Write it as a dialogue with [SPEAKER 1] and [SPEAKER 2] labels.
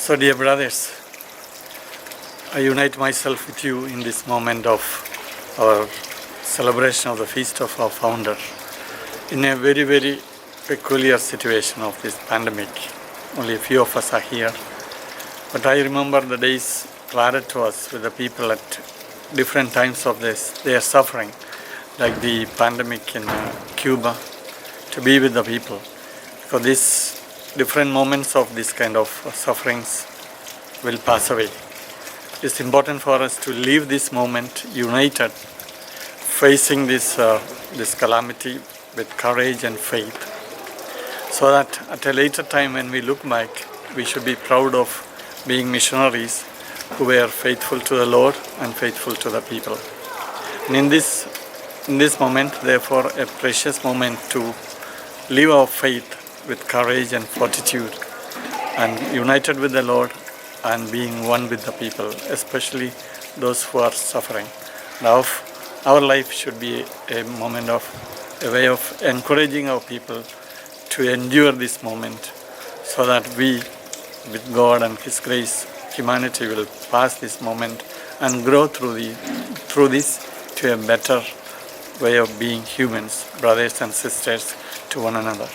[SPEAKER 1] So, dear brothers, I unite myself with you in this moment of our celebration of the feast of our founder in a very, very peculiar situation of this pandemic. Only a few of us are here. But I remember the days Claret was with the people at different times of their suffering, like the pandemic in Cuba, to be with the people. Because these different moments of this kind of sufferings will pass away. It's important for us to live this moment united, facing this calamity with courage and faith, so that at a later time when we look back, we should be proud of being missionaries who were faithful to the Lord and faithful to the people. And in this moment, therefore, a precious moment to live our faith with courage and fortitude and united with the Lord and being one with the people, especially those who are suffering. Now, our life should be a way of encouraging our people to endure this moment, so that we, with God and His grace, humanity will pass this moment and grow through this to a better way of being humans, brothers and sisters to one another.